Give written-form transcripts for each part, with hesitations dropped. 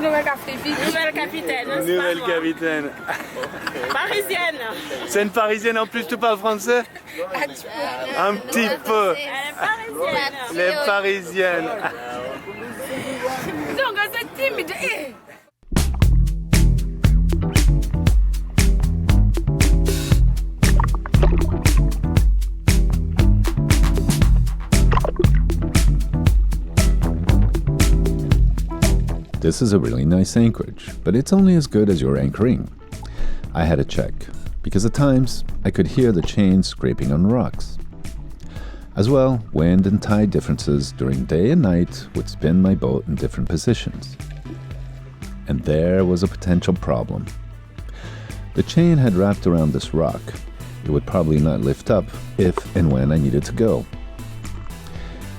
Nouvelle capitaine. Nouvelle capitaine. Parisienne. C'est une parisienne en plus, tu parles français? Un petit peu. Elle est parisienne. Les parisiennes. Donc, c'est timide. This is a really nice anchorage, but it's only as good as your anchoring. I had to check, because at times I could hear the chain scraping on rocks. As well, wind and tide differences during day and night would spin my boat in different positions. And there was a potential problem. The chain had wrapped around this rock. It would probably not lift up if and when I needed to go.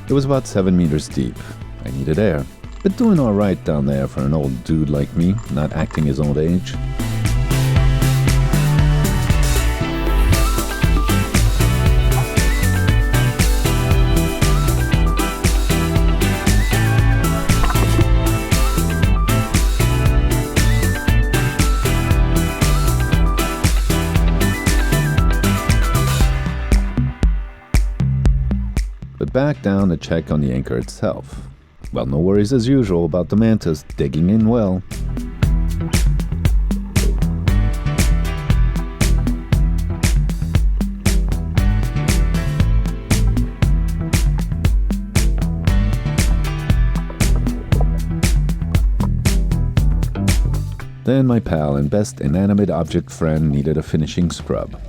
It was about 7 meters deep. I needed air, but doing all right down there for an old dude like me, not acting his old age. But back down to check on the anchor itself. Well, no worries as usual about the mantis digging in well. Then my pal and best inanimate object friend needed a finishing scrub.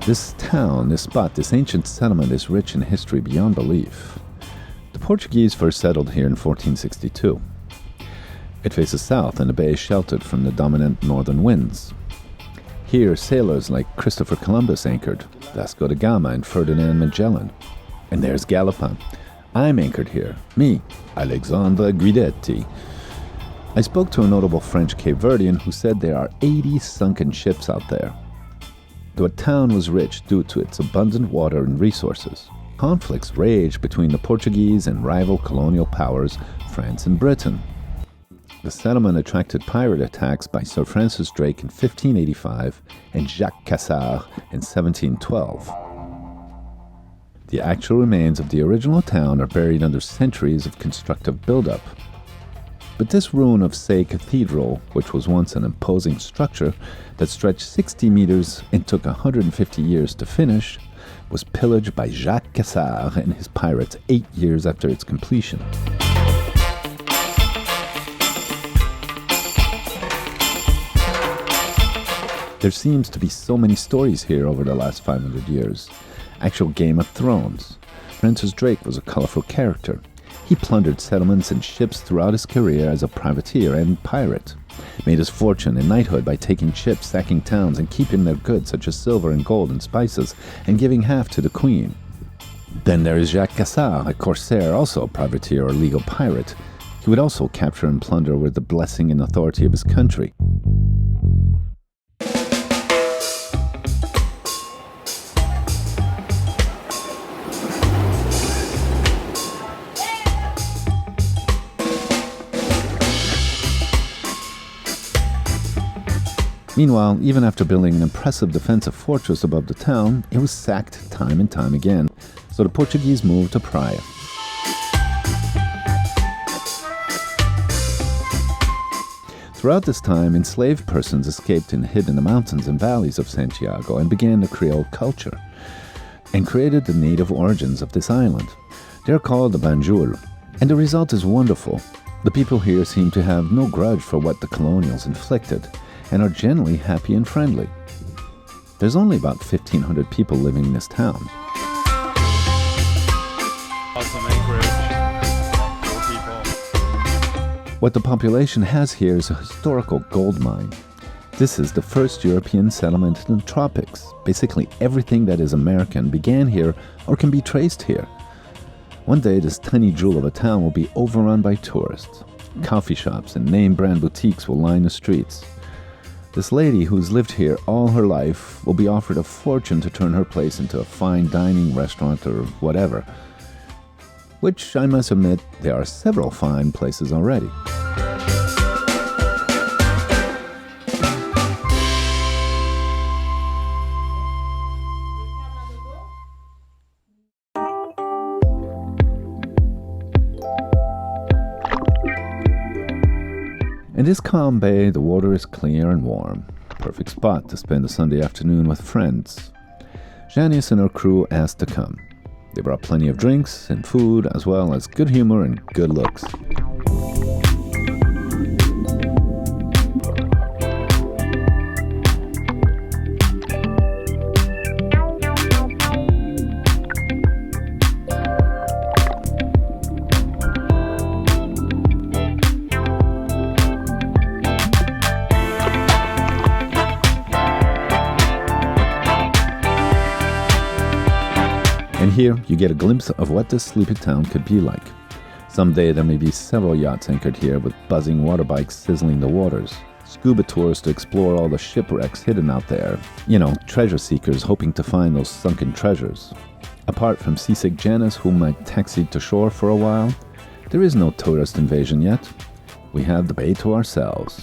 This town, this spot, this ancient settlement is rich in history beyond belief. The Portuguese first settled here in 1462. It faces south and the bay is sheltered from the dominant northern winds. Here, sailors like Christopher Columbus anchored, Vasco da Gama and Ferdinand Magellan. And there's Galapan. I'm anchored here, me, Alexandre Guidetti. I spoke to a notable French Cape Verdean who said there are 80 sunken ships out there. The town was rich due to its abundant water and resources. Conflicts raged between the Portuguese and rival colonial powers, France and Britain. The settlement attracted pirate attacks by Sir Francis Drake in 1585 and Jacques Cassard in 1712. The actual remains of the original town are buried under centuries of constructive buildup. But this ruin of Say Cathedral, which was once an imposing structure that stretched 60 meters and took 150 years to finish, was pillaged by Jacques Cassard and his pirates 8 years after its completion. There seems to be so many stories here over the last 500 years. Actual Game of Thrones. Francis Drake was a colorful character. He plundered settlements and ships throughout his career as a privateer and pirate. Made his fortune in knighthood by taking ships, sacking towns, and keeping their goods such as silver and gold and spices, and giving half to the queen. Then there is Jacques Cassard, a corsair, also a privateer or legal pirate. He would also capture and plunder with the blessing and authority of his country. Meanwhile, even after building an impressive defensive fortress above the town, it was sacked time and time again, so the Portuguese moved to Praia. Throughout this time, enslaved persons escaped and hid in the mountains and valleys of Santiago and began the Creole culture, and created the native origins of this island. They're called the Banjul, and the result is wonderful. The people here seem to have no grudge for what the colonials inflicted, and are generally happy and friendly. There's only about 1,500 people living in this town. What the population has here is a historical gold mine. This is the first European settlement in the tropics. Basically everything that is American began here or can be traced here. One day this tiny jewel of a town will be overrun by tourists. Coffee shops and name brand boutiques will line the streets. This lady who's lived here all her life will be offered a fortune to turn her place into a fine dining restaurant or whatever. Which I must admit, there are several fine places already. In this calm bay, the water is clear and warm. Perfect spot to spend a Sunday afternoon with friends. Janice and her crew asked to come. They brought plenty of drinks and food, as well as good humor and good looks. And here you get a glimpse of what this sleepy town could be like. Someday there may be several yachts anchored here with buzzing water bikes sizzling the waters. Scuba tours to explore all the shipwrecks hidden out there. You know, treasure seekers hoping to find those sunken treasures. Apart from seasick Janice, whom I taxied to shore for a while, there is no tourist invasion yet. We have the bay to ourselves.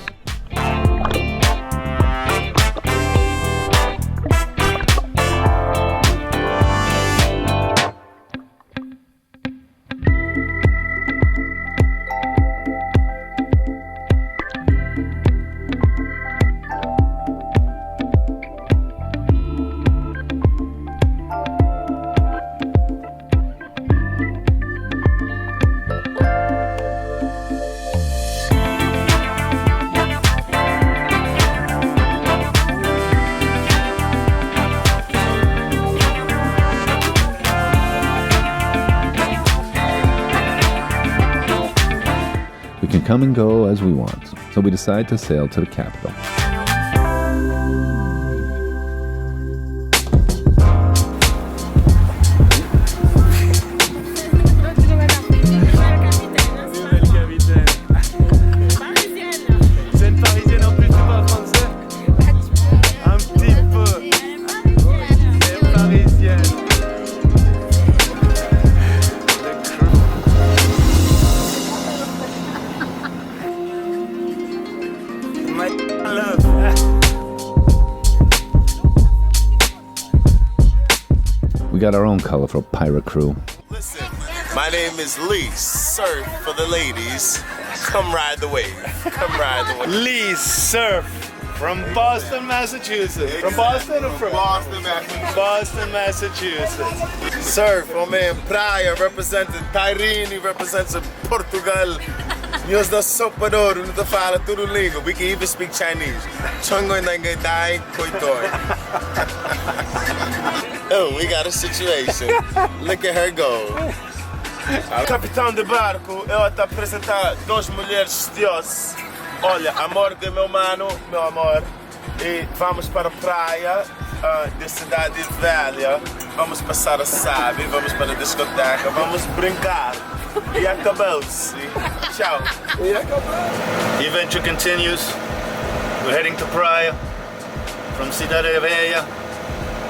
We can come and go as we want, so we decide to sail to the capital. We got our own colorful pirate crew. Listen, my name is Lee. Surf for the ladies. Come ride the wave. Come ride the wave. Lee Surf from Boston, Massachusetts. From Boston or from Boston, Massachusetts. Boston, Massachusetts. Surf, my man Praia representing Tyrene, represents Portugal. Nós da sopa de ouro, não fala tudo língua. We can even speak Chinese. Chongo nangai dai koitoi. Oh, we got a situation. Look at her go. Capitão de barco, eu te apresentar duas mulheres diosas. Olha, amor de meu mano, meu amor. E vamos para a praia de Cidade Velha. Vamos passar a sabe, vamos para a discoteca, vamos brincar. E acabou-se. Tchau. E acabou. The adventure continues. We're heading to Praia from Cidade Velha.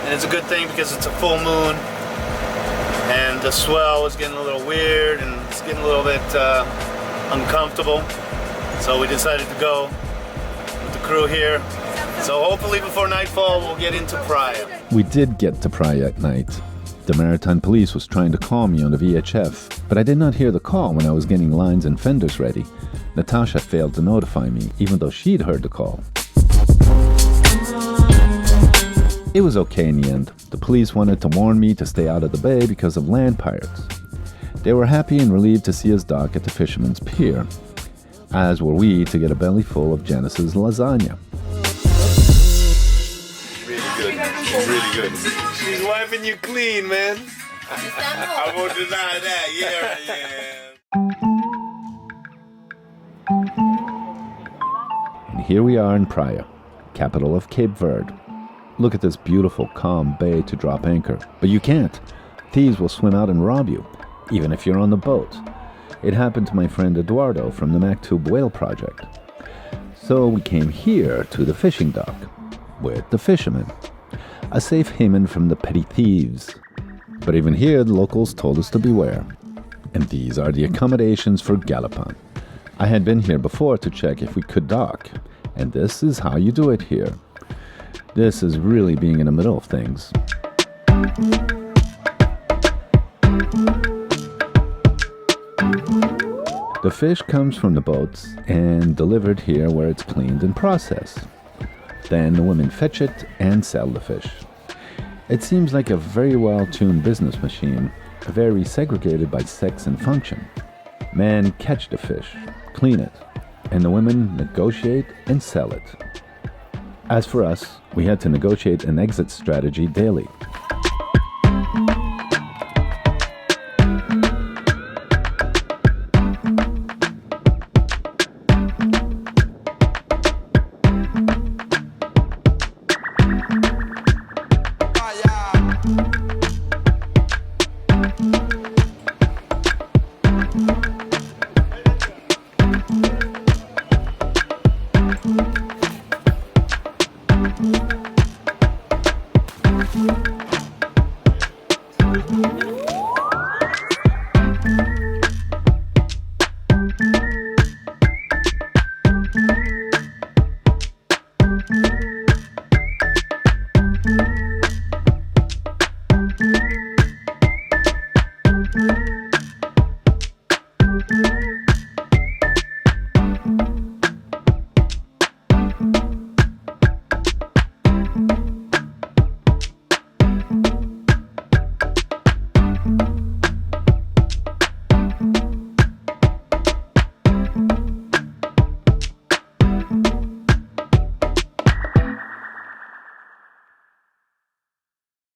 And it's a good thing because it's a full moon. And the swell is getting a little weird and it's getting a little bit uncomfortable. So we decided to go with the crew here. So hopefully before nightfall we'll get into Praia. We did get to Praia at night. The Maritime Police was trying to call me on the VHF, but I did not hear the call when I was getting lines and fenders ready. Natasha failed to notify me, even though she'd heard the call. It was okay in the end. The police wanted to warn me to stay out of the bay because of land pirates. They were happy and relieved to see us dock at the Fisherman's Pier, as were we to get a belly full of Janice's lasagna. Really good. Really good. She's wiping you clean, man. I won't deny that. Yeah. here we are in Praia, capital of Cape Verde. Look at this beautiful, calm bay to drop anchor. But you can't. Thieves will swim out and rob you, even if you're on the boat. It happened to my friend Eduardo from the Maktub Whale Project. So we came here to the fishing dock with the fishermen, a safe haven from the petty thieves. But even here, the locals told us to beware. And these are the accommodations for Galapan. I had been here before to check if we could dock, and this is how you do it here. This is really being in the middle of things. The fish comes from the boats and delivered here where it's cleaned and processed. Then the women fetch it and sell the fish. It seems like a very well-tuned business machine, very segregated by sex and function. Men catch the fish, clean it, and the women negotiate and sell it. As for us, we had to negotiate an exit strategy daily.